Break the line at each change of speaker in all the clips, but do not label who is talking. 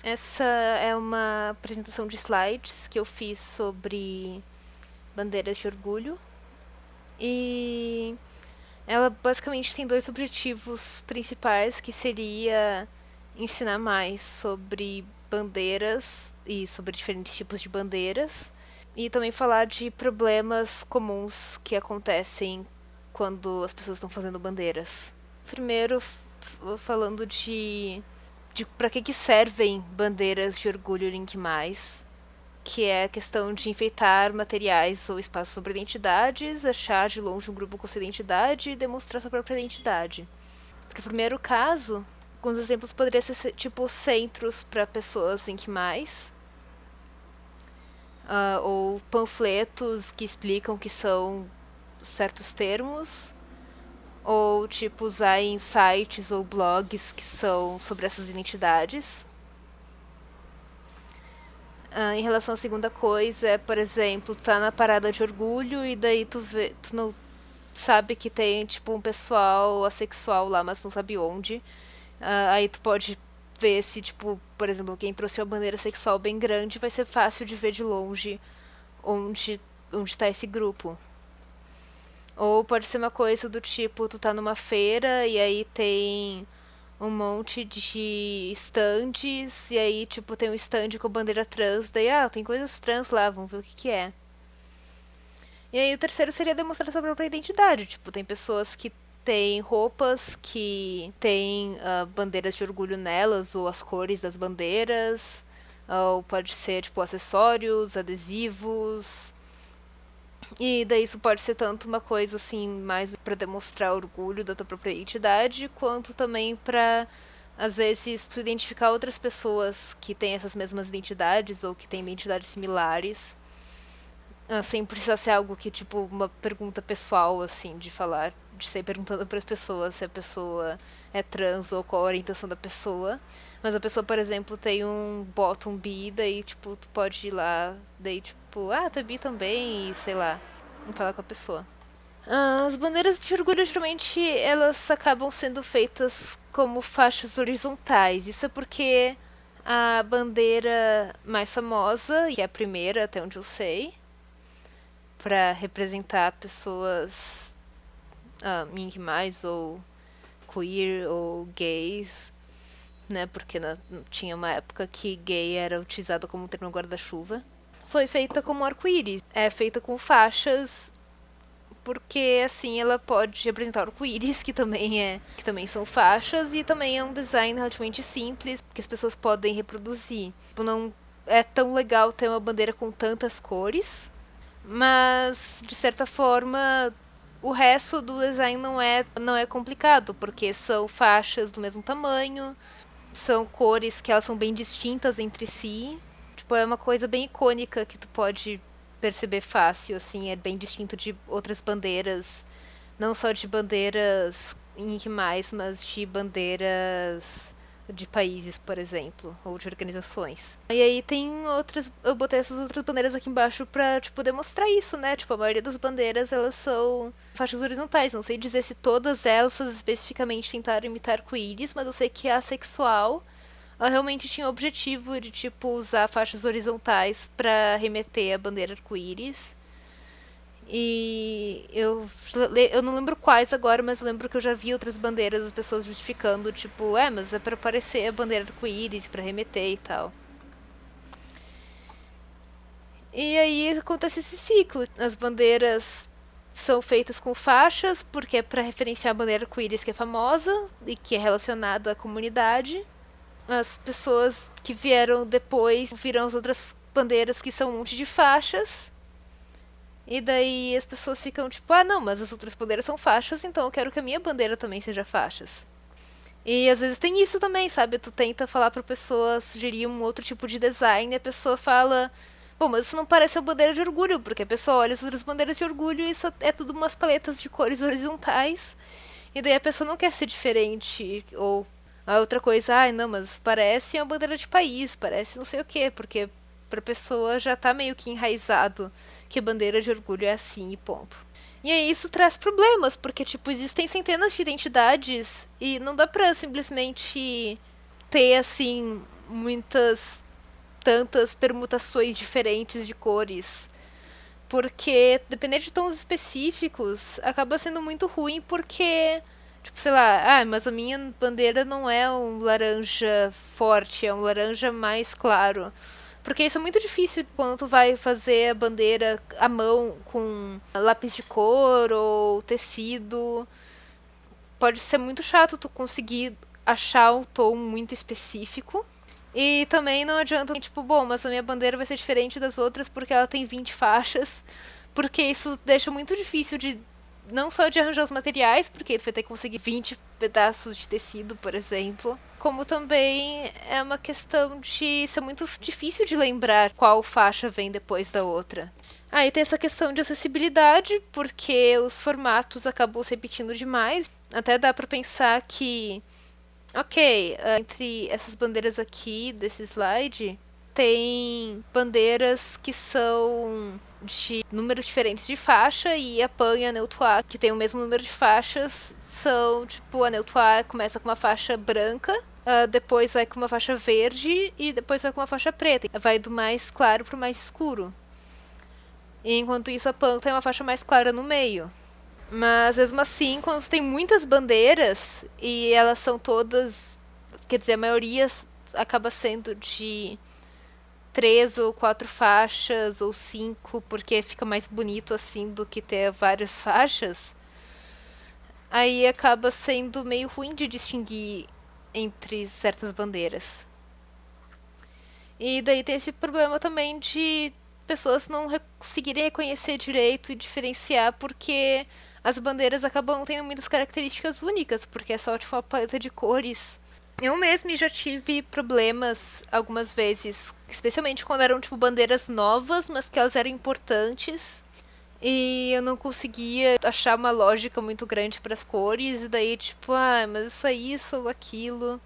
Essa é uma apresentação de slides que eu fiz sobre bandeiras de orgulho. E ela basicamente tem dois objetivos principais, que seria ensinar mais sobre bandeiras e sobre diferentes tipos de bandeiras. E também falar de problemas comuns que acontecem quando as pessoas estão fazendo bandeiras. Primeiro, falando de para que servem bandeiras de orgulho Link+, que é a questão de enfeitar materiais ou espaços sobre identidades, achar de longe um grupo com sua identidade e demonstrar sua própria identidade. Para o primeiro caso, alguns exemplos poderiam ser tipo centros para pessoas Link+, ou panfletos que explicam o que são certos termos, ou tipo usar em sites ou blogs que são sobre essas identidades. Em relação à segunda coisa, é, por exemplo, tu tá na parada de orgulho e daí tu não sabe que tem tipo um pessoal assexual lá, mas não sabe onde. Aí tu pode ver se, tipo, por exemplo, quem trouxe uma bandeira sexual bem grande, vai ser fácil de ver de longe onde, onde tá esse grupo. Ou pode ser uma coisa do tipo, tu tá numa feira e aí tem um monte de estandes, e aí, tipo, tem um stand com bandeira trans, daí, tem coisas trans lá, vamos ver o que é. E aí o terceiro seria demonstrar sua própria identidade, tipo, tem pessoas que têm roupas que têm bandeiras de orgulho nelas, ou as cores das bandeiras, ou pode ser, tipo, acessórios, adesivos, e daí isso pode ser tanto uma coisa assim, mais para demonstrar orgulho da tua própria identidade, quanto também para às vezes tu identificar outras pessoas que têm essas mesmas identidades ou que têm identidades similares, sem precisar ser algo que tipo uma pergunta pessoal assim de falar, de sair perguntando para as pessoas se a pessoa é trans ou qual a orientação da pessoa. Mas a pessoa, por exemplo, tem um bottom bi, daí tipo tu pode ir lá, daí tipo, tu é bi também, e sei lá, falar com a pessoa. As bandeiras de orgulho, geralmente, elas acabam sendo feitas como faixas horizontais. Isso é porque a bandeira mais famosa, que é a primeira, até onde eu sei, para representar pessoas mais ou queer ou gays, né? Porque tinha uma época que gay era utilizado como termo guarda-chuva. Foi feita como arco-íris. É feita com faixas porque assim ela pode representar o arco-íris, que também são faixas, e também é um design relativamente simples que as pessoas podem reproduzir. Tipo, não é tão legal ter uma bandeira com tantas cores, mas de certa forma o resto do design não é complicado, porque são faixas do mesmo tamanho, são cores que elas são bem distintas entre si. Tipo, é uma coisa bem icônica que tu pode perceber fácil, assim, é bem distinto de outras bandeiras, não só de bandeiras em que mais, mas de bandeiras de países, por exemplo, ou de organizações. E aí tem outras, eu botei essas outras bandeiras aqui embaixo pra, tipo, demonstrar isso, né? Tipo, a maioria das bandeiras, elas são faixas horizontais, não sei dizer se todas elas especificamente tentaram imitar arco-íris, mas eu sei que a sexual ela realmente tinha o objetivo de, tipo, usar faixas horizontais para remeter a bandeira arco-íris. E eu não lembro quais agora, mas lembro que eu já vi outras bandeiras, as pessoas justificando, tipo, mas é para parecer a bandeira arco-íris, para remeter e tal. E aí acontece esse ciclo. As bandeiras são feitas com faixas, porque é para referenciar a bandeira arco-íris que é famosa e que é relacionada à comunidade. As pessoas que vieram depois viram as outras bandeiras que são um monte de faixas. E daí as pessoas ficam tipo, não, mas as outras bandeiras são faixas, então eu quero que a minha bandeira também seja faixas. E às vezes tem isso também, sabe? Tu tenta falar pra pessoa, sugerir um outro tipo de design, e a pessoa fala, bom, mas isso não parece uma bandeira de orgulho, porque a pessoa olha as outras bandeiras de orgulho e isso é tudo umas paletas de cores horizontais. E daí a pessoa não quer ser diferente, ou a outra coisa, não, mas parece uma bandeira de país, parece não sei o quê, porque pra pessoa já tá meio que enraizado que bandeira de orgulho é assim e ponto. E aí isso traz problemas, porque, tipo, existem centenas de identidades e não dá pra simplesmente ter, assim, muitas, tantas permutações diferentes de cores. Porque, dependendo de tons específicos, acaba sendo muito ruim porque, tipo, sei lá, mas a minha bandeira não é um laranja forte, é um laranja mais claro. Porque isso é muito difícil quando tu vai fazer a bandeira à mão com lápis de cor ou tecido. Pode ser muito chato tu conseguir achar um tom muito específico. E também não adianta, tipo, bom, mas a minha bandeira vai ser diferente das outras porque ela tem 20 faixas. Porque isso deixa muito difícil de. Não só de arranjar os materiais, porque tu vai ter que conseguir 20 pedaços de tecido, por exemplo. Como também é uma questão de ser muito difícil de lembrar qual faixa vem depois da outra. Aí tem essa questão de acessibilidade, porque os formatos acabam se repetindo demais. Até dá pra pensar que, ok, entre essas bandeiras aqui desse slide, tem bandeiras que são de números diferentes de faixa e a PAN e a Neutois, que tem o mesmo número de faixas, são tipo, a Neutois começa com uma faixa branca, depois vai com uma faixa verde e depois vai com uma faixa preta. Vai do mais claro pro mais escuro. E enquanto isso a PAN tem uma faixa mais clara no meio. Mas mesmo assim, quando tem muitas bandeiras e elas são todas, quer dizer, a maioria acaba sendo de 3 ou 4 faixas ou 5, porque fica mais bonito assim do que ter várias faixas. Aí acaba sendo meio ruim de distinguir entre certas bandeiras. E daí tem esse problema também de pessoas não conseguirem reconhecer direito e diferenciar, porque as bandeiras acabam tendo muitas características únicas, porque é só tipo uma paleta de cores. Eu mesma já tive problemas algumas vezes, especialmente quando eram tipo bandeiras novas, mas que elas eram importantes. E eu não conseguia achar uma lógica muito grande para as cores, e daí tipo, mas isso é isso ou aquilo.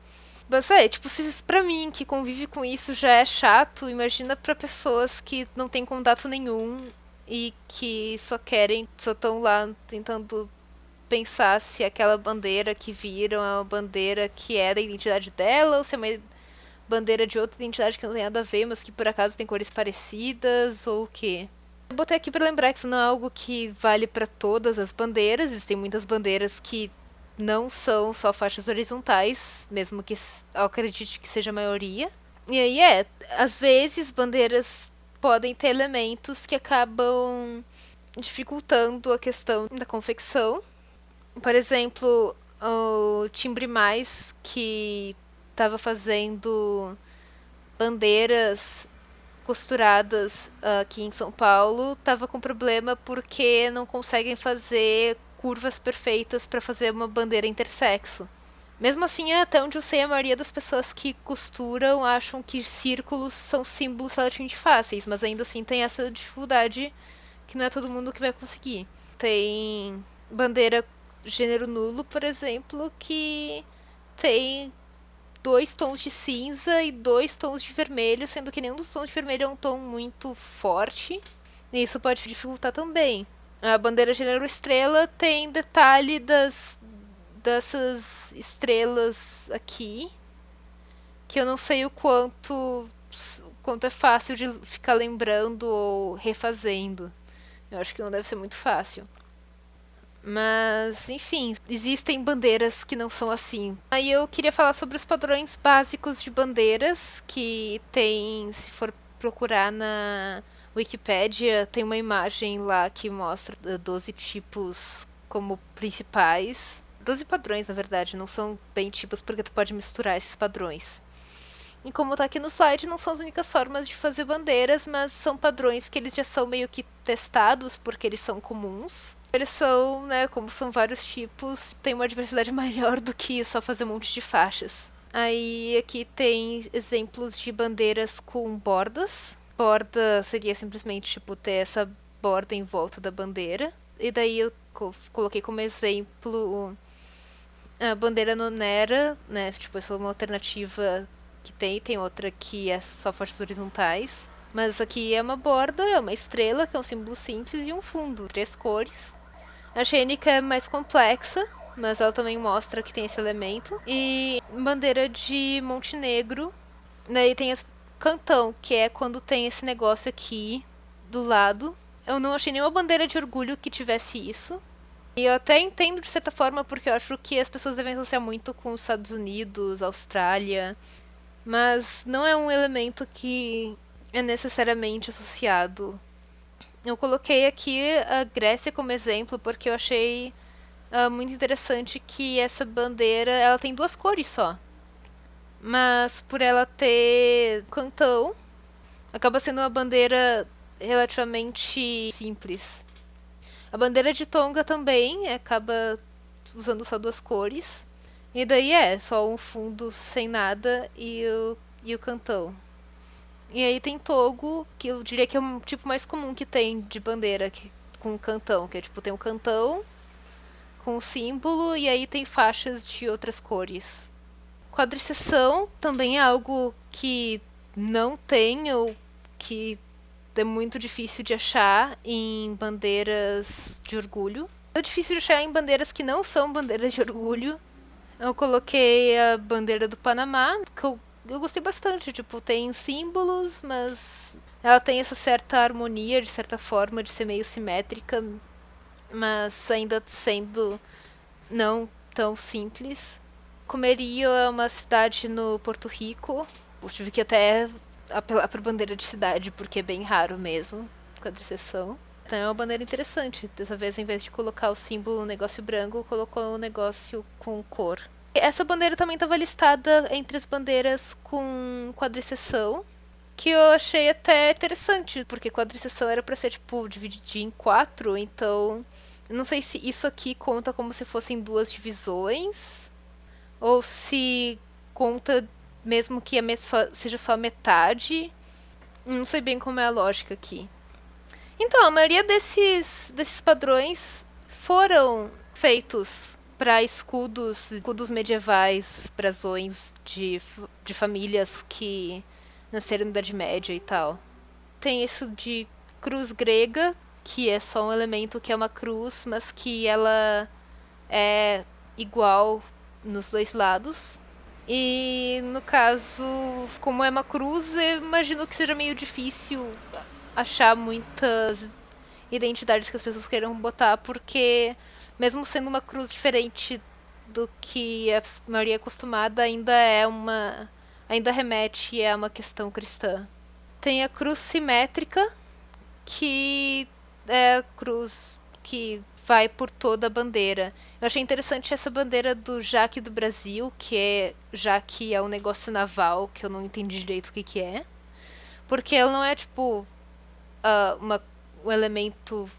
Mas tipo, se pra mim, que convive com isso, já é chato, imagina pra pessoas que não têm contato nenhum e que só estão lá tentando pensar se aquela bandeira que viram é uma bandeira que é da identidade dela ou se é uma bandeira de outra identidade que não tem nada a ver, mas que por acaso tem cores parecidas ou o quê. Eu botei aqui pra lembrar que isso não é algo que vale pra todas as bandeiras, existem muitas bandeiras que não são só faixas horizontais, mesmo que eu acredite que seja a maioria. E aí às vezes bandeiras podem ter elementos que acabam dificultando a questão da confecção. Por exemplo, o Timbre Mais, que estava fazendo bandeiras costuradas aqui em São Paulo, estava com problema porque não conseguem fazer curvas perfeitas para fazer uma bandeira intersexo. Mesmo assim, até onde eu sei, a maioria das pessoas que costuram acham que círculos são símbolos relativamente fáceis, mas ainda assim tem essa dificuldade que não é todo mundo que vai conseguir. Tem bandeira gênero nulo, por exemplo, que tem 2 tons de cinza e 2 tons de vermelho, sendo que nenhum dos tons de vermelho é um tom muito forte. E isso pode dificultar também. A bandeira gênero estrela tem detalhe dessas estrelas aqui, que eu não sei o quanto é fácil de ficar lembrando ou refazendo. Eu acho que não deve ser muito fácil. Mas, enfim, existem bandeiras que não são assim. Aí eu queria falar sobre os padrões básicos de bandeiras, que tem, se for procurar na Wikipédia, tem uma imagem lá que mostra 12 tipos como principais. 12 padrões, na verdade, não são bem tipos, porque tu pode misturar esses padrões. E como tá aqui no slide, não são as únicas formas de fazer bandeiras, mas são padrões que eles já são meio que testados, porque eles são comuns. Eles são, né, como são vários tipos, tem uma diversidade maior do que só fazer um monte de faixas. Aí aqui tem exemplos de bandeiras com bordas. Borda seria simplesmente, tipo, ter essa borda em volta da bandeira. E daí eu coloquei como exemplo a bandeira nonera, né, tipo, essa é uma alternativa que tem outra que é só faixas horizontais. Mas aqui é uma borda, é uma estrela, que é um símbolo simples, e um fundo, 3 cores. A Xênica é mais complexa, mas ela também mostra que tem esse elemento. E bandeira de Montenegro, Daí tem as cantão, que é quando tem esse negócio aqui do lado. Eu não achei nenhuma bandeira de orgulho que tivesse isso. E eu até entendo de certa forma, porque eu acho que as pessoas devem associar muito com os Estados Unidos, Austrália, mas não é um elemento que é necessariamente associado. Eu coloquei aqui a Grécia como exemplo porque eu achei muito interessante que essa bandeira ela tem duas cores só. Mas por ela ter cantão, acaba sendo uma bandeira relativamente simples. A bandeira de Tonga também acaba usando só duas cores. E daí é só um fundo sem nada e o cantão. E aí tem Togo, que eu diria que é um tipo mais comum que tem de bandeira com cantão, que é tipo, tem um cantão com o símbolo e aí tem faixas de outras cores. Quadriceção também é algo que não tem ou que é muito difícil de achar em bandeiras de orgulho. É difícil de achar em bandeiras que não são bandeiras de orgulho. Eu coloquei a bandeira do Panamá, que eu gostei bastante. Tipo, tem símbolos, mas ela tem essa certa harmonia, de certa forma, de ser meio simétrica, mas ainda sendo não tão simples. Comerio é uma cidade no Porto Rico. Eu tive que até apelar para bandeira de cidade, porque é bem raro mesmo, quadriceção. Então é uma bandeira interessante. Dessa vez, em vez de colocar o símbolo no negócio branco, colocou o negócio com cor. Essa bandeira também estava listada entre as bandeiras com quadriceção, que eu achei até interessante, porque quadriceção era para ser, tipo, dividir em quatro, então eu não sei se isso aqui conta como se fossem duas divisões, ou se conta mesmo que seja só metade. Não sei bem como é a lógica aqui. Então, a maioria desses padrões foram feitos para escudos medievais, brasões de famílias que nasceram na Idade Média e tal. Tem isso de cruz grega, que é só um elemento que é uma cruz, mas que ela é igual nos dois lados. E no caso, como é uma cruz, eu imagino que seja meio difícil achar muitas identidades que as pessoas queiram botar, porque mesmo sendo uma cruz diferente do que a maioria é acostumada, ainda remete a uma questão cristã. Tem a cruz simétrica, que é a cruz que vai por toda a bandeira. Eu achei interessante essa bandeira do Jaque do Brasil, que é Jaque é um negócio naval, que eu não entendi direito o que é. Porque ela não é, tipo, um elemento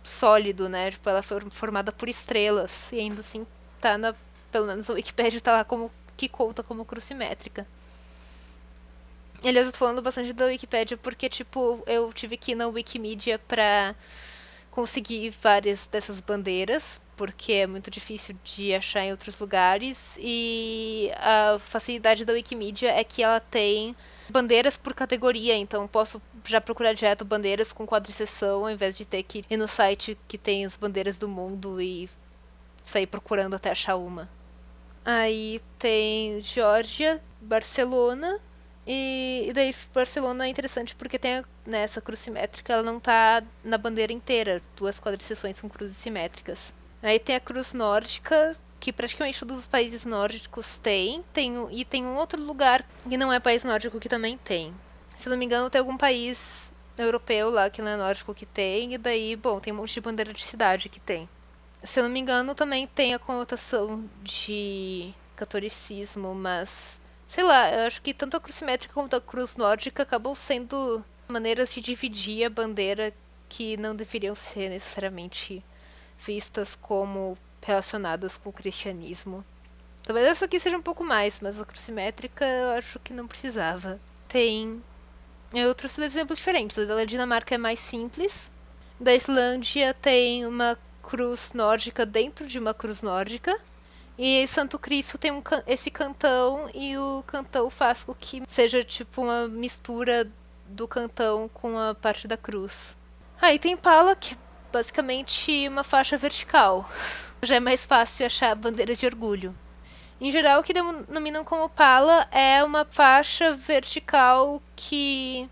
sólido, né? Tipo, ela foi formada por estrelas. E ainda assim, pelo menos a Wikipedia tá lá como que conta como cruz simétrica. Aliás, eu tô falando bastante da Wikipedia porque, tipo, eu tive que ir na Wikimedia pra conseguir várias dessas bandeiras, porque é muito difícil de achar em outros lugares. E a facilidade da Wikimedia é que ela tem bandeiras por categoria, então posso já procurar direto bandeiras com quadriceção, ao invés de ter que ir no site que tem as bandeiras do mundo e sair procurando até achar uma. Aí tem Geórgia, Barcelona. E daí Barcelona é interessante porque tem essa cruz simétrica, ela não tá na bandeira inteira. Duas quadriceções são cruzes simétricas. Aí tem a cruz nórdica, que praticamente todos os países nórdicos têm. E tem um outro lugar que não é país nórdico que também tem. Se não me engano, tem algum país europeu lá que não é nórdico que tem. E daí, bom, tem um monte de bandeira de cidade que tem. Se eu não me engano, também tem a conotação de catolicismo, mas sei lá, eu acho que tanto a cruz simétrica quanto a cruz nórdica acabam sendo maneiras de dividir a bandeira que não deveriam ser necessariamente vistas como relacionadas com o cristianismo. Talvez essa aqui seja um pouco mais, mas a cruz simétrica eu acho que não precisava. Tem outros exemplos diferentes. A da Dinamarca é mais simples. Da Islândia tem uma cruz nórdica dentro de uma cruz nórdica. E Santo Cristo tem esse cantão e o cantão faz com que seja tipo uma mistura do cantão com a parte da cruz. Aí tem pala, que é basicamente uma faixa vertical. Já é mais fácil achar bandeiras de orgulho. Em geral, o que denominam como pala é uma faixa vertical que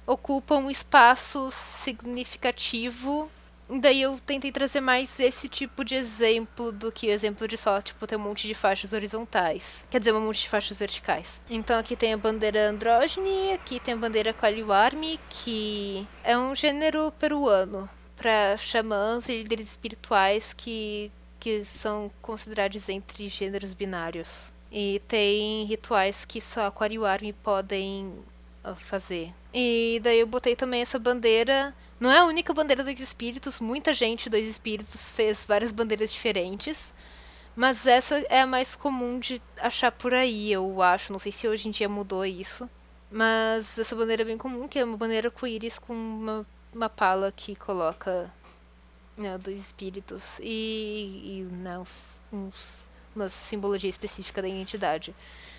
ocupa um espaço significativo. E daí eu tentei trazer mais esse tipo de exemplo do que o exemplo de só, tipo, ter um monte de faixas horizontais. Quer dizer, um monte de faixas verticais. Então aqui tem a bandeira andrógene, aqui tem a bandeira Kaliwarmi, que é um gênero peruano para xamãs e líderes espirituais que são considerados entre gêneros binários. E tem rituais que só Aquariwarmi podem fazer. E daí eu botei também essa bandeira. Não é a única bandeira dos espíritos, muita gente dos espíritos fez várias bandeiras diferentes. Mas essa é a mais comum de achar por aí, eu acho. Não sei se hoje em dia mudou isso. Mas essa bandeira é bem comum, que é uma bandeira arco-íris com uma pala que coloca, né, dos espíritos e né, uma simbologia específica da identidade.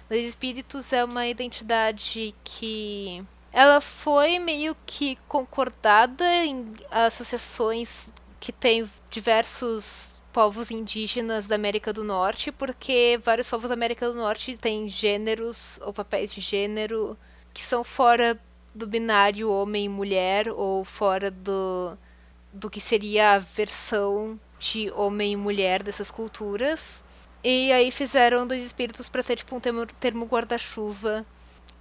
Dos espíritos é uma identidade que ela foi meio que concordada em associações que têm diversos povos indígenas da América do Norte, porque vários povos da América do Norte têm gêneros ou papéis de gênero que são fora do binário homem e mulher ou fora do que seria a versão de homem e mulher dessas culturas. E aí fizeram dois espíritos para ser tipo um termo guarda-chuva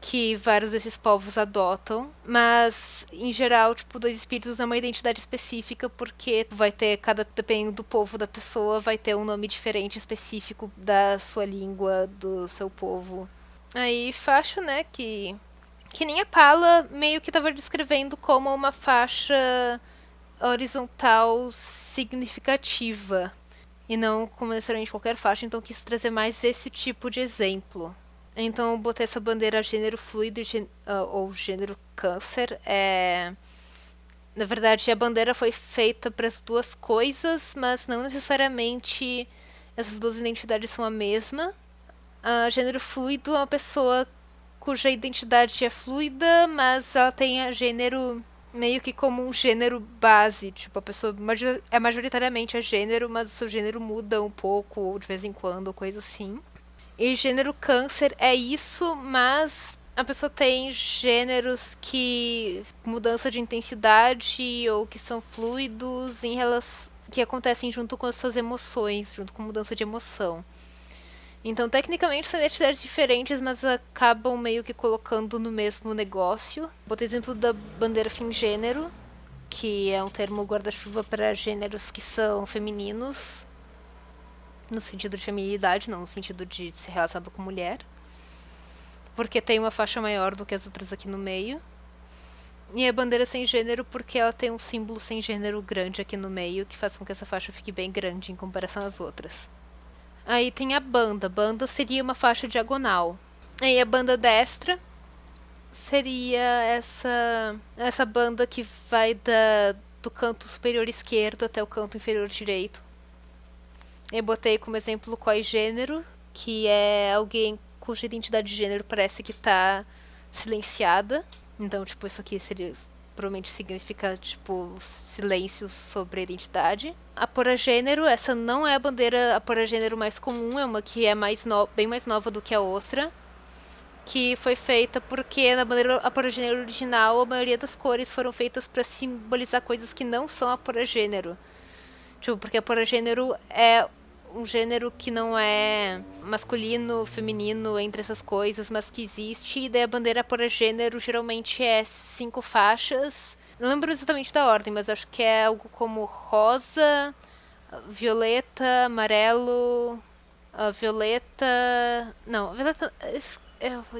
que vários desses povos adotam, mas em geral, tipo, dois espíritos é uma identidade específica porque vai ter dependendo do povo da pessoa, vai ter um nome diferente específico da sua língua, do seu povo. Aí faixa, né, que nem a Pala meio que tava descrevendo como uma faixa horizontal significativa e não como necessariamente qualquer faixa, então quis trazer mais esse tipo de exemplo. Então eu botei essa bandeira gênero fluido ou gênero câncer. Na verdade, a bandeira foi feita para as duas coisas, mas não necessariamente essas duas identidades são a mesma. Gênero fluido é uma pessoa cuja identidade é fluida, mas ela tem a gênero meio que como um gênero base. Tipo, a pessoa é majoritariamente a gênero, mas o seu gênero muda um pouco, ou de vez em quando, ou coisa assim. E gênero câncer é isso, mas a pessoa tem gêneros que mudança de intensidade ou que são fluidos em relação que acontecem junto com as suas emoções, junto com mudança de emoção. Então, tecnicamente, são identidades diferentes, mas acabam meio que colocando no mesmo negócio. Botei exemplo da bandeira fingênero, que é um termo guarda-chuva para gêneros que são femininos, no sentido de feminilidade, não no sentido de ser relacionado com mulher. Porque tem uma faixa maior do que as outras aqui no meio. E a bandeira sem gênero porque ela tem um símbolo sem gênero grande aqui no meio, que faz com que essa faixa fique bem grande em comparação às outras. Aí tem a banda. Banda seria uma faixa diagonal. Aí a banda destra seria essa banda que vai do canto superior esquerdo até o canto inferior direito. Eu botei como exemplo gênero, que é alguém cuja identidade de gênero parece que tá silenciada. Então, tipo, isso aqui seria provavelmente significa, tipo, silêncio sobre a identidade. A poragênero, essa não é a bandeira a poragênero mais comum, é uma que é bem mais nova do que a outra, que foi feita porque na bandeira aporagênero original a maioria das cores foram feitas para simbolizar coisas que não são aporagênero. Tipo, porque aporagênero é um gênero que não é masculino, feminino, entre essas coisas, mas que existe. E daí a bandeira aporagênero geralmente é 5 faixas. Não lembro exatamente da ordem, mas acho que é algo como rosa, violeta, amarelo, violeta... Não, violeta...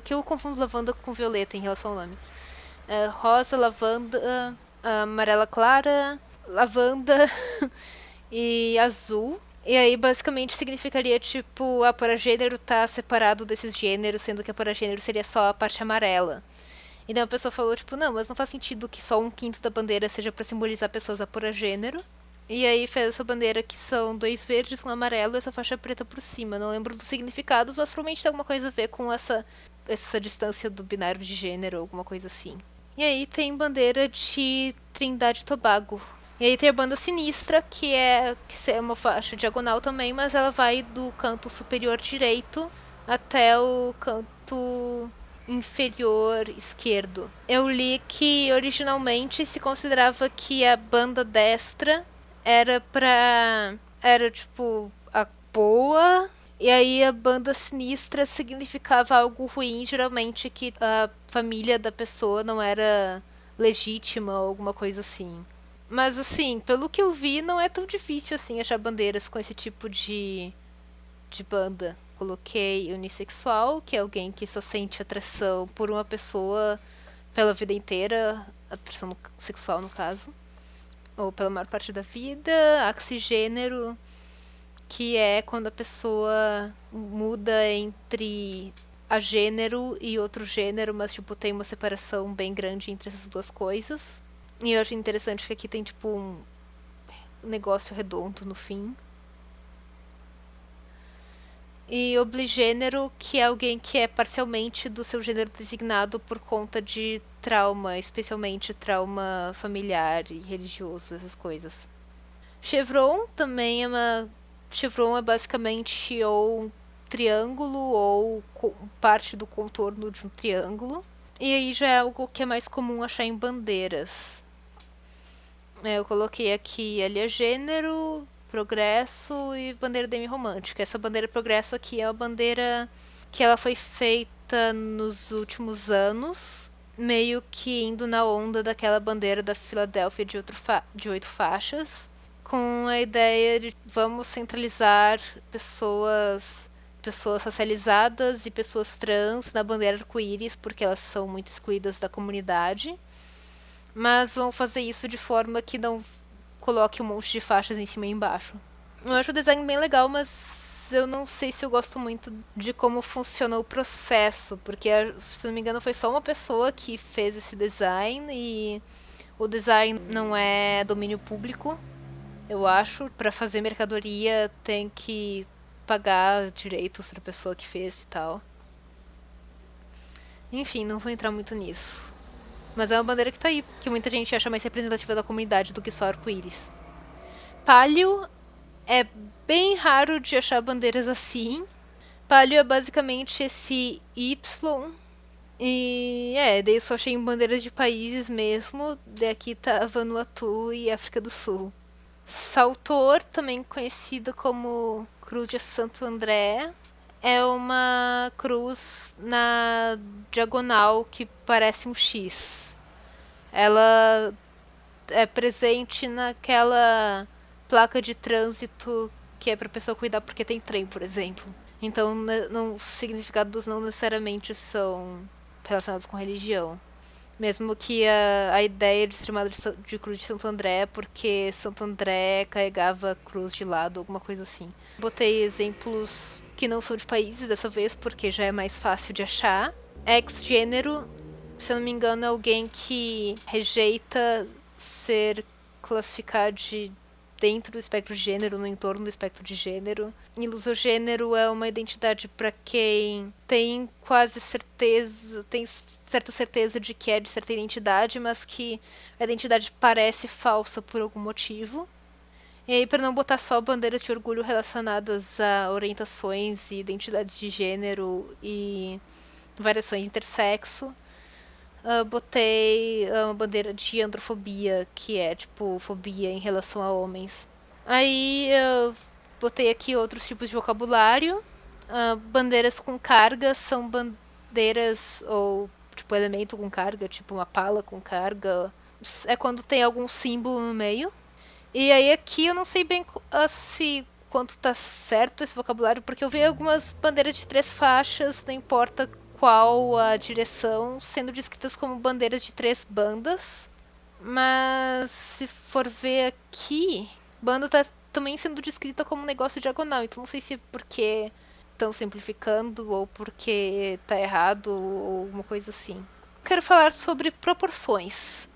que eu confundo lavanda com violeta em relação ao nome. Rosa, lavanda, amarela clara, lavanda e azul. E aí, basicamente, significaria, tipo, a paragênero tá separado desses gêneros, sendo que a paragênero seria só a parte amarela. Então a pessoa falou, tipo, não, mas não faz sentido que só 1/5 da bandeira seja para simbolizar pessoas aporagênero. E aí fez essa bandeira que são 2 verdes, um amarelo e essa faixa preta por cima. Não lembro dos significados, mas provavelmente tem alguma coisa a ver com essa distância do binário de gênero, alguma coisa assim. E aí tem bandeira de Trindade e Tobago, E aí tem a banda sinistra, que é uma faixa diagonal também, mas ela vai do canto superior direito até o canto inferior esquerdo. Eu li que originalmente se considerava que a banda destra era tipo a boa, e aí a banda sinistra significava algo ruim, geralmente que a família da pessoa não era legítima ou alguma coisa assim. Mas assim, pelo que eu vi, não é tão difícil assim achar bandeiras com esse tipo de banda. Coloquei unissexual, que é alguém que só sente atração por uma pessoa pela vida inteira, atração sexual no caso, ou pela maior parte da vida. Axigênero, que é quando a pessoa muda entre a gênero e outro gênero, mas tipo tem uma separação bem grande entre essas duas coisas. E eu acho interessante que aqui tem tipo um negócio redondo no fim. E obligênero, que é alguém que é parcialmente do seu gênero designado por conta de trauma, especialmente trauma familiar e religioso, essas coisas. Chevron também é uma. Chevron é basicamente ou um triângulo ou parte do contorno de um triângulo. E aí já é algo que é mais comum achar em bandeiras. Eu coloquei aqui ali é gênero, progresso e bandeira demi-romântica. Essa bandeira progresso aqui é uma bandeira que ela foi feita nos últimos anos, meio que indo na onda daquela bandeira da Filadélfia de 8 faixas, com a ideia de vamos centralizar pessoas racializadas e pessoas trans na bandeira arco-íris, porque elas são muito excluídas da comunidade, mas vão fazer isso de forma que não coloque um monte de faixas em cima e embaixo. Eu acho o design bem legal, mas eu não sei se eu gosto muito de como funciona o processo, porque, se não me engano, foi só uma pessoa que fez esse design e o design não é domínio público, eu acho. Para fazer mercadoria tem que pagar direitos para a pessoa que fez e tal. Enfim, não vou entrar muito nisso. Mas é uma bandeira que tá aí, que muita gente acha mais representativa da comunidade do que só arco-íris. Palio é bem raro de achar bandeiras assim. Palio é basicamente esse Y. E daí eu só achei em bandeiras de países mesmo. Daqui tá Vanuatu e África do Sul. Saltor, também conhecido como Cruz de Santo André, é uma cruz na diagonal que parece um X. Ela é presente naquela placa de trânsito que é pra pessoa cuidar porque tem trem, por exemplo. Então, não, os significados não necessariamente são relacionados com religião. Mesmo que a ideia de ser chamada de cruz de Santo André é porque Santo André carregava a cruz de lado, alguma coisa assim. Botei exemplos que não são de países dessa vez, porque já é mais fácil de achar. Ex-gênero, se eu não me engano, é alguém que rejeita ser classificado dentro do espectro de gênero, no entorno do espectro de gênero. Ilusogênero é uma identidade para quem tem quase certeza, tem certa certeza de que é de certa identidade, mas que a identidade parece falsa por algum motivo. E aí, para não botar só bandeiras de orgulho relacionadas a orientações e identidades de gênero e variações intersexo, botei uma bandeira de androfobia, que é tipo fobia em relação a homens. Aí eu botei aqui outros tipos de vocabulário. Bandeiras com carga são bandeiras ou tipo elemento com carga, tipo uma pala com carga. É quando tem algum símbolo no meio. E aí aqui eu não sei bem se quanto tá certo esse vocabulário, porque eu vi algumas bandeiras de 3 faixas, não importa qual a direção, sendo descritas como bandeiras de 3 bandas. Mas se for ver aqui, banda tá também sendo descrita como um negócio diagonal, então não sei se é porque estão simplificando ou porque tá errado ou alguma coisa assim. Quero falar sobre proporções,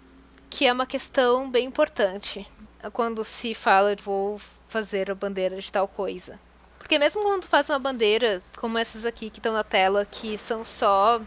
que é uma questão bem importante quando se fala de vou fazer a bandeira de tal coisa. Porque mesmo quando tu faz uma bandeira, como essas aqui que estão na tela, que são só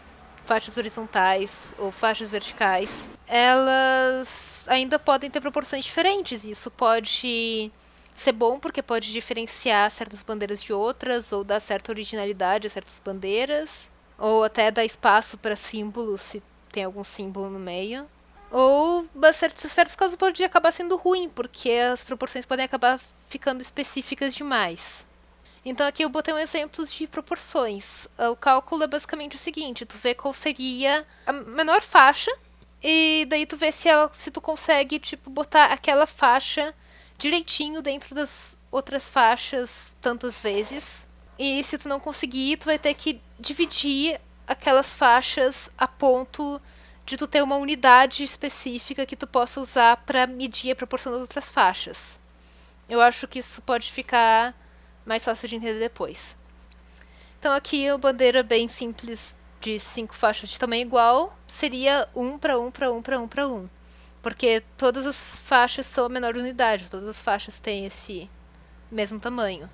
faixas horizontais ou faixas verticais, elas ainda podem ter proporções diferentes. Isso pode ser bom porque pode diferenciar certas bandeiras de outras, ou dar certa originalidade a certas bandeiras, ou até dar espaço para símbolos, se tem algum símbolo no meio. Ou, em certos casos, pode acabar sendo ruim, porque as proporções podem acabar ficando específicas demais. Então aqui eu botei um exemplo de proporções. O cálculo é basicamente o seguinte: tu vê qual seria a menor faixa, e daí tu vê se tu consegue, tipo, botar aquela faixa direitinho dentro das outras faixas tantas vezes. E se tu não conseguir, tu vai ter que dividir aquelas faixas a ponto de tu ter uma unidade específica que tu possa usar para medir a proporção das outras faixas. Eu acho que isso pode ficar mais fácil de entender depois. Então aqui a bandeira bem simples de 5 faixas de tamanho igual seria 1 para 1 para 1 para 1 para 1. Porque todas as faixas são a menor unidade, todas as faixas têm esse mesmo tamanho.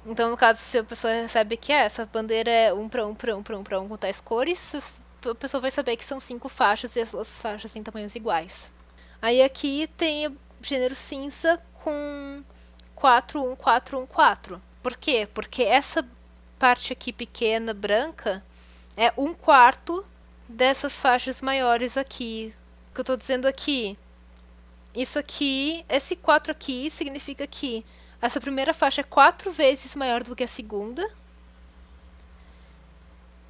Então, no caso, se a pessoa recebe que essa bandeira é 1 para 1 para 1 para 1 para 1 com tais cores, a pessoa vai saber que são 5 faixas e as faixas têm tamanhos iguais. Aí aqui tem o gênero cinza com 4, 1, 4, 1, 4. Por quê? Porque essa parte aqui pequena, branca, é 1/4 dessas faixas maiores aqui. O que eu tô dizendo aqui? Isso aqui, esse 4 aqui, significa que essa primeira faixa é 4 vezes maior do que a segunda.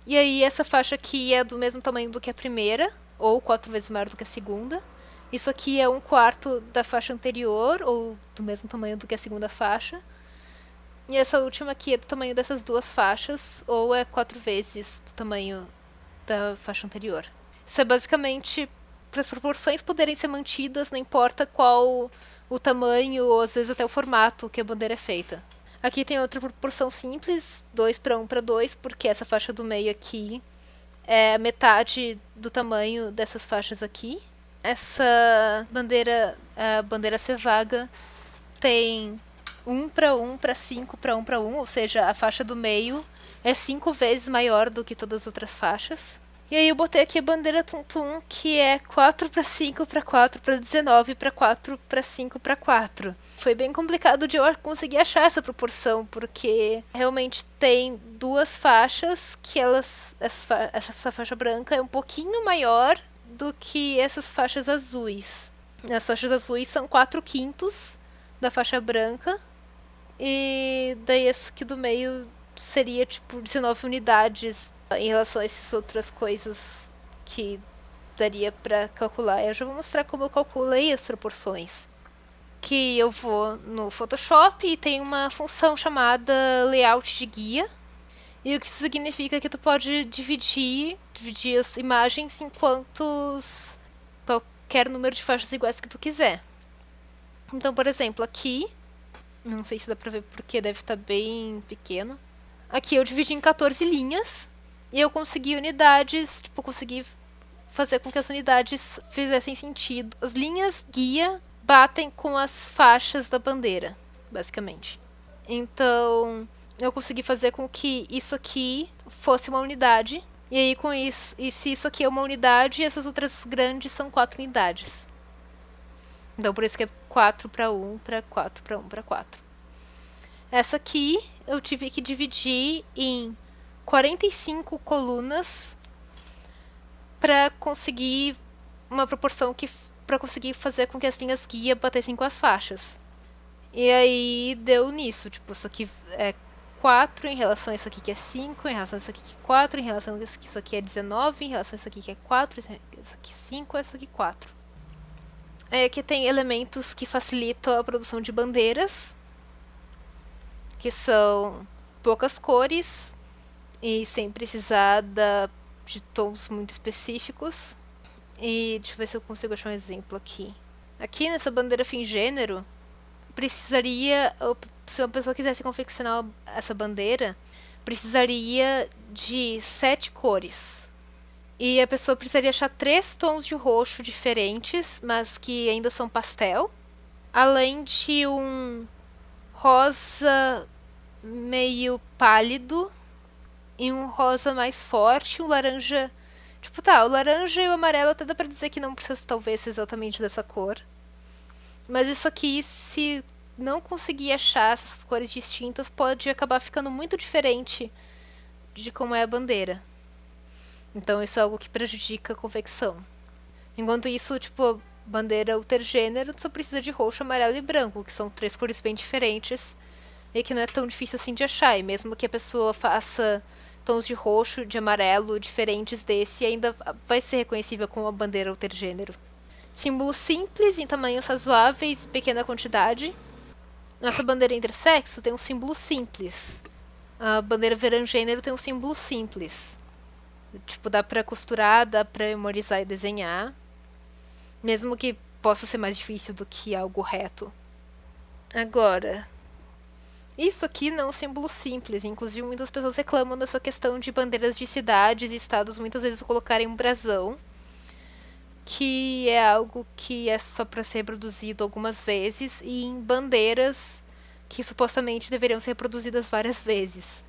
E aí essa faixa aqui é do mesmo tamanho do que a primeira, ou 4 vezes maior do que a segunda. Isso aqui é 1/4 da faixa anterior, ou do mesmo tamanho do que a segunda faixa. E essa última aqui é do tamanho dessas duas faixas, ou é 4 vezes do tamanho da faixa anterior. Isso é basicamente para as proporções poderem ser mantidas, não importa qual o tamanho, ou às vezes até o formato que a bandeira é feita. Aqui tem outra proporção simples, 2 para 1 para 2, porque essa faixa do meio aqui é metade do tamanho dessas faixas aqui. Essa bandeira, a bandeira ser vaga, tem 1 para 1 para 5 para 1 para 1, ou seja, a faixa do meio é 5 vezes maior do que todas as outras faixas. E aí eu botei aqui a bandeira Tum-Tum, que é 4 para 5 para 4 para 19 para 4 para 5 para 4. Foi bem complicado de eu conseguir achar essa proporção, porque realmente tem duas faixas que essa faixa branca é um pouquinho maior do que essas faixas azuis. As faixas azuis são 4/5 da faixa branca, e daí esse aqui do meio seria tipo 19 unidades em relação a essas outras coisas que daria para calcular. Eu já vou mostrar como eu calculei as proporções. Que eu vou no Photoshop e tem uma função chamada layout de guia. E o que isso significa é que tu pode dividir as imagens em qualquer número de faixas iguais que tu quiser. Então, por exemplo, aqui, não sei se dá pra ver porque deve estar bem pequeno. Aqui eu dividi em 14 linhas e eu consegui unidades, tipo, consegui fazer com que as unidades fizessem sentido. As linhas guia batem com as faixas da bandeira, basicamente. Então, eu consegui fazer com que isso aqui fosse uma unidade. E aí, com isso, e se isso aqui é uma unidade, essas outras grandes são 4 unidades. Então, por isso que é 4 para 1 para 4 para 1 para 4. Essa aqui eu tive que dividir em 45 colunas para conseguir uma proporção para conseguir fazer com que as linhas guia batessem com as faixas. E aí deu nisso, tipo, isso aqui é 4 em relação a isso aqui que é 5, em relação a isso aqui que é 4, em relação a isso aqui é 19, em relação a isso aqui que é 4, isso aqui 5, isso aqui 4. É que tem elementos que facilitam a produção de bandeiras, que são poucas cores e sem precisar de tons muito específicos. E deixa eu ver se eu consigo achar um exemplo aqui. Aqui nessa bandeira fim gênero, precisaria, se uma pessoa quisesse confeccionar essa bandeira, precisaria de 7 cores. E a pessoa precisaria achar 3 tons de roxo diferentes, mas que ainda são pastel. Além de um rosa meio pálido e um rosa mais forte, um laranja. Tipo, tá, o laranja e o amarelo até dá pra dizer que não precisa talvez ser exatamente dessa cor. Mas isso aqui, se não conseguir achar essas cores distintas, pode acabar ficando muito diferente de como é a bandeira. Então isso é algo que prejudica a convecção. Enquanto isso, tipo, bandeira ultragênero só precisa de roxo, amarelo e branco, que são três cores bem diferentes e que não é tão difícil assim de achar. E mesmo que a pessoa faça tons de roxo, de amarelo diferentes desse, ainda vai ser reconhecível como uma bandeira ultragênero. Símbolos simples, em tamanhos razoáveis e pequena quantidade. Nossa bandeira intersexo tem um símbolo simples. A bandeira verangênero tem um símbolo simples. Tipo, dá pra costurar, dá pra memorizar e desenhar. Mesmo que possa ser mais difícil do que algo reto. Agora, isso aqui não é um símbolo simples. Inclusive, muitas pessoas reclamam dessa questão de bandeiras de cidades e estados muitas vezes colocarem um brasão, que é algo que é só para ser reproduzido algumas vezes, e em bandeiras que supostamente deveriam ser reproduzidas várias vezes.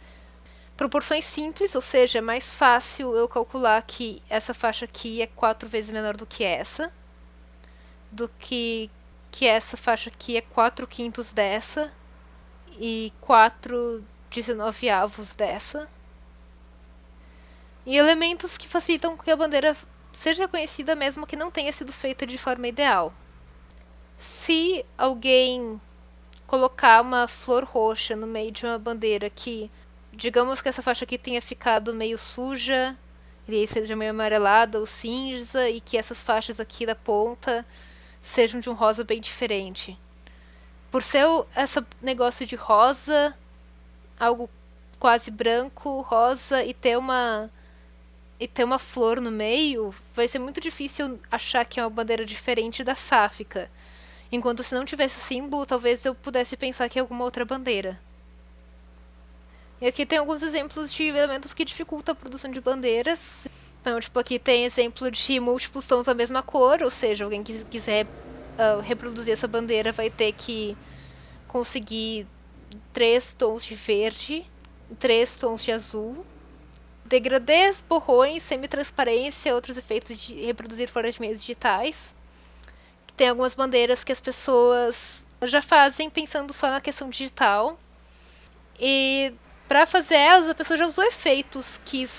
Proporções simples, ou seja, é mais fácil eu calcular que essa faixa aqui é 4 vezes menor do que essa, do que essa faixa aqui é 4 quintos dessa e 4 19avos dessa. E elementos que facilitam que a bandeira seja conhecida mesmo que não tenha sido feita de forma ideal. Se alguém colocar uma flor roxa no meio de uma bandeira que, digamos que essa faixa aqui tenha ficado meio suja, e aí seja meio amarelada ou cinza, e que essas faixas aqui da ponta sejam de um rosa bem diferente. Por ser esse negócio de rosa, algo quase branco, rosa, e ter uma flor no meio, vai ser muito difícil achar que é uma bandeira diferente da sáfica. Enquanto se não tivesse o símbolo, talvez eu pudesse pensar que é alguma outra bandeira. E aqui tem alguns exemplos de elementos que dificultam a produção de bandeiras. Então, tipo, aqui tem exemplo de múltiplos tons da mesma cor, ou seja, alguém que quiser reproduzir essa bandeira vai ter que conseguir 3 tons de verde, 3 tons de azul, degradês, borrões, semi-transparência, outros efeitos de reproduzir fora de meios digitais. Tem algumas bandeiras que as pessoas já fazem pensando só na questão digital. E para fazer elas, a pessoa já usou efeitos que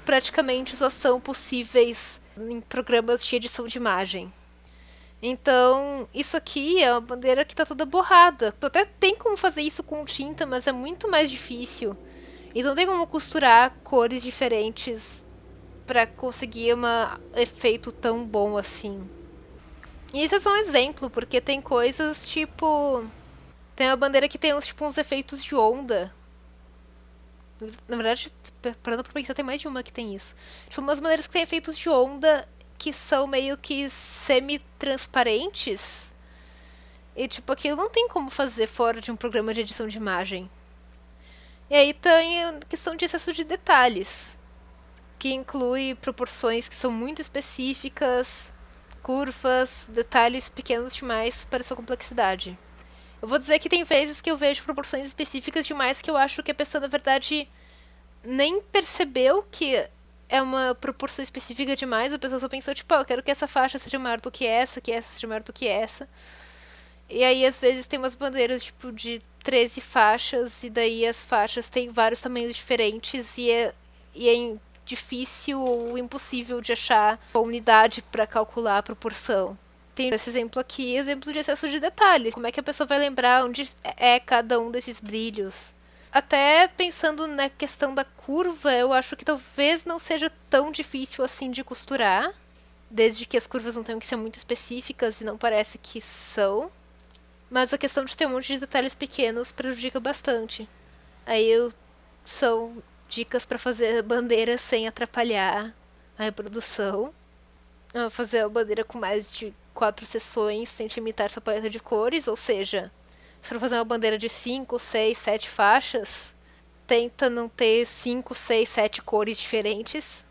praticamente só são possíveis em programas de edição de imagem. Então, isso aqui é uma bandeira que está toda borrada. Até tem como fazer isso com tinta, mas é muito mais difícil. Então, tem como costurar cores diferentes para conseguir um efeito tão bom assim. E isso é só um exemplo, porque tem coisas tipo... Tem uma bandeira que tem uns efeitos de onda. Na verdade, parando pra pensar, tem mais de uma que tem isso. Tipo, umas bandeiras que tem efeitos de onda que são meio que semi-transparentes. E, tipo, aquilo não tem como fazer fora de um programa de edição de imagem. E aí tem a questão de excesso de detalhes, que inclui proporções que são muito específicas, curvas, detalhes pequenos demais para sua complexidade. Eu vou dizer que tem vezes que eu vejo proporções específicas demais que eu acho que a pessoa, na verdade, nem percebeu que é uma proporção específica demais. A pessoa só pensou, tipo, eu quero que essa faixa seja maior do que essa seja maior do que essa. E aí, às vezes, tem umas bandeiras, tipo, de 13 faixas, e daí as faixas têm vários tamanhos diferentes, e é difícil ou impossível de achar a unidade para calcular a proporção. Tem esse exemplo aqui, exemplo de excesso de detalhes. Como é que a pessoa vai lembrar onde é cada um desses brilhos? Até pensando na questão da curva, eu acho que talvez não seja tão difícil assim de costurar, desde que as curvas não tenham que ser muito específicas e não parece que são. Mas a questão de ter um monte de detalhes pequenos prejudica bastante. Aí são dicas para fazer bandeira sem atrapalhar a reprodução. Fazer a bandeira com mais de 4 seções, tente limitar sua paleta de cores, ou seja, se for fazer uma bandeira de 5, 6, 7 faixas, tenta não ter 5, 6, 7 cores diferentes.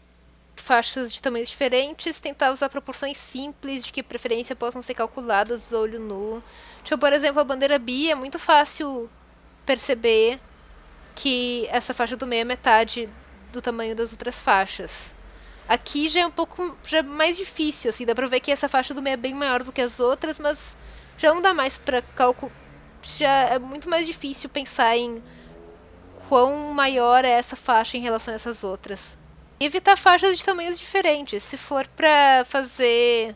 Faixas de tamanhos diferentes, tentar usar proporções simples, de que preferência possam ser calculadas a olho nu. Tipo, por exemplo, a bandeira bi é muito fácil perceber que essa faixa do meio é metade do tamanho das outras faixas. Aqui já é um pouco mais difícil, assim, dá pra ver que essa faixa do meio é bem maior do que as outras, mas já não dá mais pra cálculo. Já é muito mais difícil pensar em quão maior é essa faixa em relação a essas outras. E evitar faixas de tamanhos diferentes. Se for pra fazer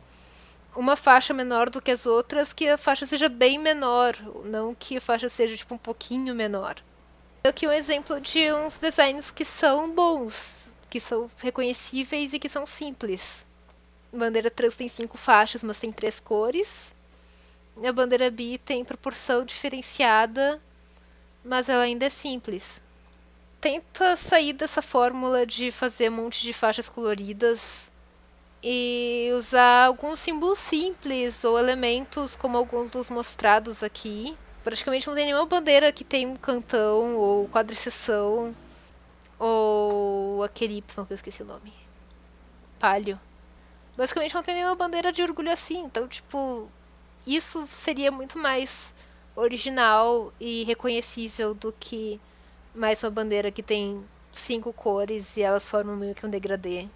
uma faixa menor do que as outras, que a faixa seja bem menor, não que a faixa seja tipo um pouquinho menor. Aqui um exemplo de uns designs que são bons, que são reconhecíveis e que são simples. A bandeira trans tem 5 faixas, mas tem 3 cores. A bandeira bi tem proporção diferenciada, mas ela ainda é simples. Tenta sair dessa fórmula de fazer um monte de faixas coloridas e usar alguns símbolos simples ou elementos como alguns dos mostrados aqui. Praticamente não tem nenhuma bandeira que tem um cantão ou quadriceção ou aquele Y que eu esqueci o nome. Palio. Basicamente não tem nenhuma bandeira de orgulho assim, então tipo, isso seria muito mais original e reconhecível do que mais uma bandeira que tem 5 cores e elas formam meio que um degradê.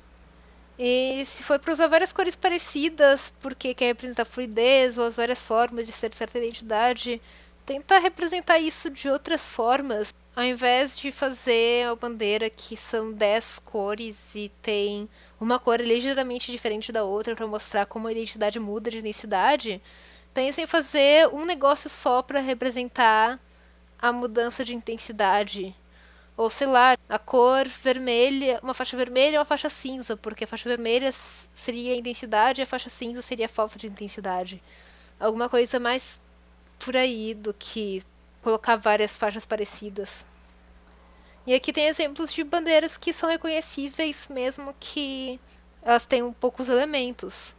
E se for para usar várias cores parecidas, porque quer representar fluidez ou as várias formas de ser certa identidade, tentar representar isso de outras formas, ao invés de fazer a bandeira que são 10 cores e tem uma cor ligeiramente diferente da outra para mostrar como a identidade muda de intensidade, pense em fazer um negócio só para representar a mudança de intensidade. Ou sei lá, a cor vermelha, uma faixa vermelha ou uma faixa cinza, porque a faixa vermelha seria a intensidade e a faixa cinza seria a falta de intensidade. Alguma coisa mais por aí do que colocar várias faixas parecidas. E aqui tem exemplos de bandeiras que são reconhecíveis mesmo que elas tenham poucos elementos.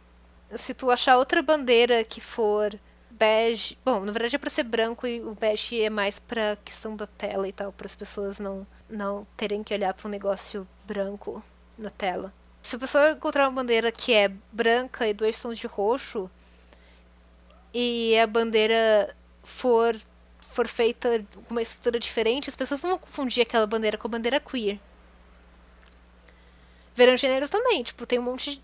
Se tu achar outra bandeira que for bege, bom, na verdade é para ser branco e o bege é mais para questão da tela e tal, para as pessoas não terem que olhar para um negócio branco na tela. Se a pessoa encontrar uma bandeira que é branca e 2 tons de roxo e a bandeira for feita com uma estrutura diferente, as pessoas não vão confundir aquela bandeira com a bandeira queer. Verão gênero também, tipo, tem um monte de,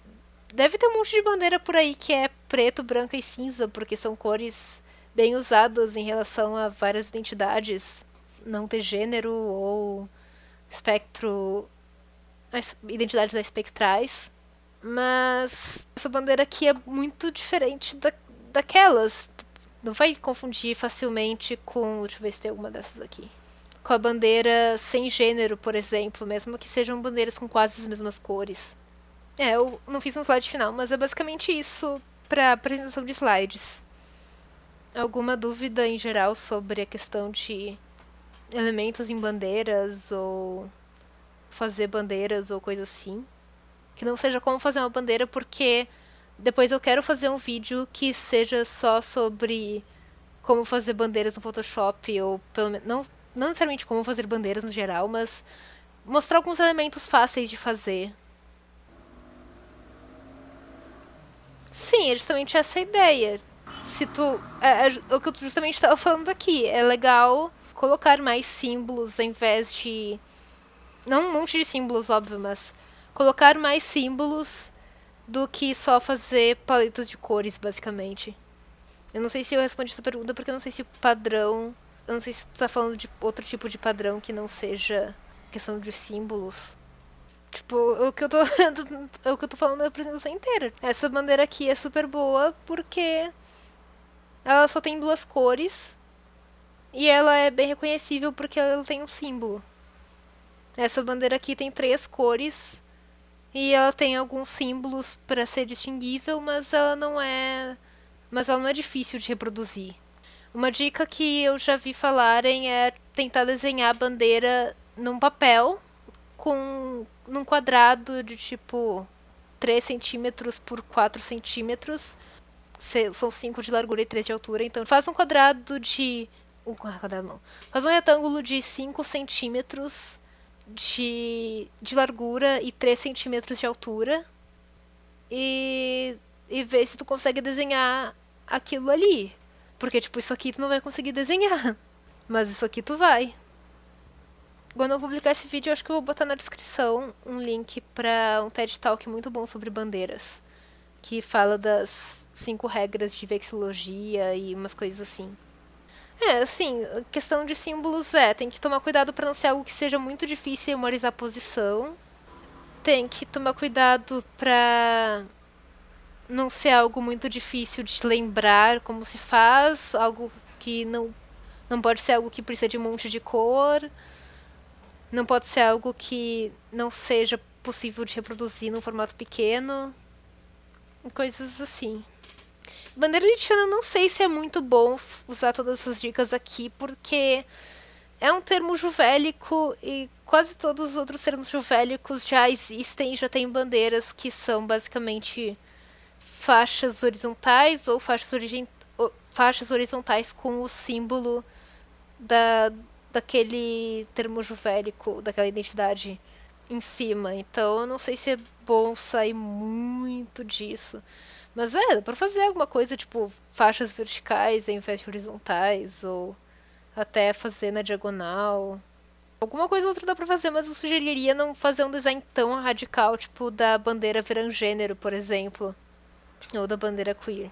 deve ter um monte de bandeira por aí que é preto, branca e cinza, porque são cores bem usadas em relação a várias identidades, não ter gênero ou espectro, identidades espectrais. Mas essa bandeira aqui é muito diferente daquelas. Não vai confundir facilmente com. Deixa eu ver se tem alguma dessas aqui. Com a bandeira sem gênero, por exemplo, mesmo que sejam bandeiras com quase as mesmas cores. Eu não fiz um slide final, mas é basicamente isso para apresentação de slides. Alguma dúvida em geral sobre a questão de elementos em bandeiras ou fazer bandeiras ou coisa assim? Que não seja como fazer uma bandeira, porque depois eu quero fazer um vídeo que seja só sobre como fazer bandeiras no Photoshop, ou pelo menos não necessariamente como fazer bandeiras no geral, mas mostrar alguns elementos fáceis de fazer. Sim, é justamente essa a ideia. Se tu. O que eu justamente estava falando aqui. É legal colocar mais símbolos ao invés de. Não um monte de símbolos, óbvio, mas colocar mais símbolos do que só fazer paletas de cores, basicamente. Eu não sei se eu respondi essa pergunta porque eu não sei se o padrão. Eu não sei se tu tá falando de outro tipo de padrão que não seja questão de símbolos. Tipo, o que eu tô. o que eu tô falando é a apresentação inteira. Essa bandeira aqui é super boa porque ela só tem 2 cores e ela é bem reconhecível porque ela tem um símbolo. Essa bandeira aqui tem 3 cores e ela tem alguns símbolos para ser distinguível, mas ela não é difícil de reproduzir. Uma dica que eu já vi falarem é tentar desenhar a bandeira num papel num quadrado de tipo 3 centímetros por 4 centímetros. São 5 de largura e 3 de altura. Então faz um quadrado de. Quadrado não. Faz um retângulo de 5 centímetros de largura e 3 centímetros de altura. E vê se tu consegue desenhar aquilo ali. Porque, tipo, isso aqui tu não vai conseguir desenhar. Mas isso aqui tu vai. Quando eu publicar esse vídeo, eu acho que eu vou botar na descrição um link pra um TED Talk muito bom sobre bandeiras, que fala das 5 regras de vexilologia e umas coisas assim. Assim, a questão de símbolos tem que tomar cuidado pra não ser algo que seja muito difícil memorizar a posição. Tem que tomar cuidado pra não ser algo muito difícil de lembrar como se faz, algo que não pode ser algo que precisa de um monte de cor, não pode ser algo que não seja possível de reproduzir num formato pequeno, coisas assim. Bandeira haitiana, eu não sei se é muito bom usar todas essas dicas aqui, porque é um termo juvélico e quase todos os outros termos juvélicos já existem, já tem bandeiras que são basicamente faixas horizontais ou faixas horizontais com o símbolo da, daquele termo juvélico, daquela identidade em cima. Então eu não sei se é bom sair muito disso. Mas dá pra fazer alguma coisa, tipo, faixas verticais em vez de horizontais, ou até fazer na diagonal. Alguma coisa ou outra dá pra fazer, mas eu sugeriria não fazer um design tão radical, tipo da bandeira verangênero, por exemplo, ou da bandeira queer.